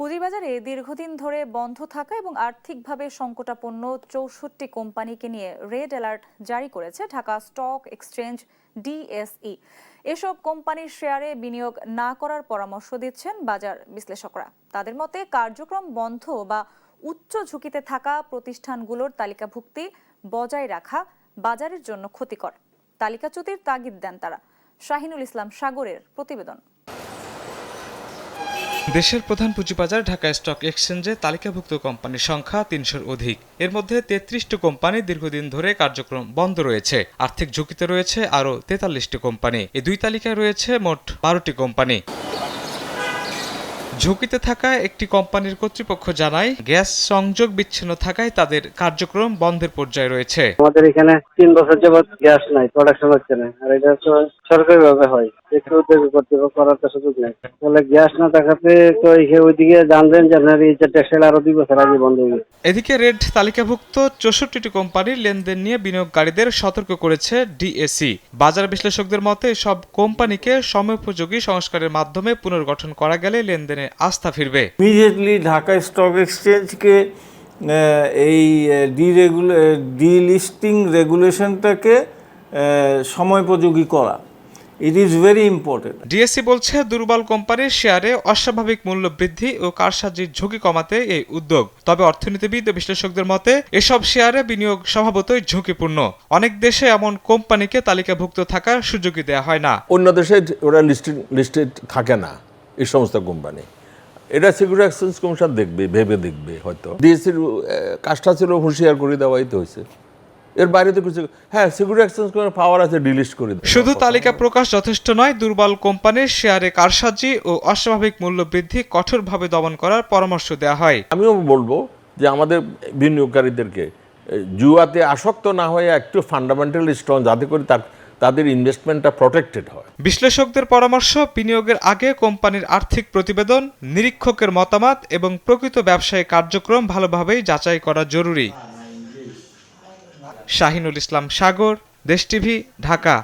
পুঁজিবাজারে দীর্ঘদিন ধরে বন্ধ থাকা এবং আর্থিকভাবে সংকটাপন্ন ৬৪ কোম্পানিকে নিয়ে রেড অ্যালার্ট জারি করেছে ঢাকা স্টক এক্সচেঞ্জ ডিএসই। এসব কোম্পানির শেয়ারে বিনিয়োগ না করার পরামর্শ দিচ্ছেন বাজার বিশ্লেষকরা। তাদের মতে কার্যক্রম বন্ধ বা উচ্চ ঝুঁকিতে থাকা প্রতিষ্ঠানগুলোর তালিকাভুক্তি বজায় রাখা বাজারের জন্য ক্ষতিকর। তালিকাচ্যুতির তাগিদ দেন তারা। শাহিনুল ইসলাম সাগরের প্রতিবেদন। দেশের প্রধান পুঁজিবাজার ঢাকা স্টক এক্সচেঞ্জে তালিকাভুক্ত কোম্পানির সংখ্যা ৩০০-র অধিক। এর মধ্যে ৩৩টি কোম্পানি দীর্ঘদিন ধরে কার্যক্রম বন্ধ রয়েছে। আর্থিক ঝুঁকিতে রয়েছে আরও ৪৩টি কোম্পানি। এই দুই তালিকায় রয়েছে মোট ১২টি কোম্পানি। ঝুঁকিতে থাকা একটি কোম্পানির কর্তৃপক্ষ জানায়, গ্যাস সংযোগ বিচ্ছিন্ন থাকায় তাদের কার্যক্রম বন্ধের পর্যায়ে রয়েছে। আমাদের এখানে ৩ বছর যাবত গ্যাস নাই, প্রোডাকশন হচ্ছে না, আর এটা তো সরকারি ভাবে হয়, একটু কর্তৃপক্ষ করার তো সুযোগ নেই। তাহলে গ্যাস না থাকাতে তো ওইদিকে জানবেন যে আপনার এই টেক্সটাইল আরো 2 বছর আগে বন্ধ হয়ে গেছে। এদিকে রেড তালিকাভুক্ত ৬৪টি কোম্পানির লেনদেন নিয়ে বিনিয়োগকারীদের সতর্ক করেছে ডিএসই। বাজার বিশ্লেষকদের মতে সব কোম্পানিকে সময়োপযোগী সংস্কারের মাধ্যমে পুনর্গঠন করা গেলে লেনদেনে আস্থা ফিরবে। ইমিডিয়েটলি ঢাকা স্টক এক্সচেঞ্জকে এই ডিলিস্টিং রেগুলেশনটাকে সময়োপযোগী করা, it is very important. DSE বলছে দুর্বল কোম্পানির শেয়ারে অস্বাভাবিক মূল্য বৃদ্ধি ও কারসাজির ঝুঁকি কমাতে এই উদ্যোগ। তবে অর্থনীতিবিদ ও বিশ্লেষকদের মতে এসব শেয়ারে বিনিয়োগ স্বভাবতই ঝুঁকিপূর্ণ। অনেক দেশে এমন কোম্পানিকে তালিকাভুক্ত থাকার সুযোগই দেওয়া হয় না। অন্য দেশে ওরা লিস্টেড থাকে না এই সমস্ত কোম্পানি। এটা সিকিউরিটি এক্সচেঞ্জ কমিশন ভেবে দেখবে হয়তো। ডিএসসির কাজটা ছিল হুঁশিয়ার করে দেওয়াই তো হয়েছে, এর বাইরে তো কিছু। হ্যাঁ, সিকিউরিটি এক্সচেঞ্জ করার পাওয়ার আছে, ডিলিস্ট করে দেবে। শুধু তালিকা প্রকাশ যথেষ্ট নয়, দুর্বল কোম্পানির শেয়ারে কারসাজি ও অস্বাভাবিক মূল্য বৃদ্ধি কঠোরভাবে দমন করার পরামর্শ দেওয়া হয়। আমিও বলবো যে আমাদের বিনিয়োগকারীদেরকে জুয়াতে আসক্ত না হয়ে একটু ফান্ডামেন্টাল স্ট্রং, যাতে করে তাদের ইনভেস্টমেন্টটা প্রটেক্টেড হয়। বিশ্লেষকদের পরামর্শ, বিনিয়োগের আগে কোম্পানির আর্থিক প্রতিবেদন, নিরীক্ষকের মতামত এবং প্রকৃত ব্যবসায়িক কার্যক্রম ভালোভাবেই যাচাই করা জরুরি। শাহিনুল ইসলাম সাগর, দেশ টিভি, ঢাকা।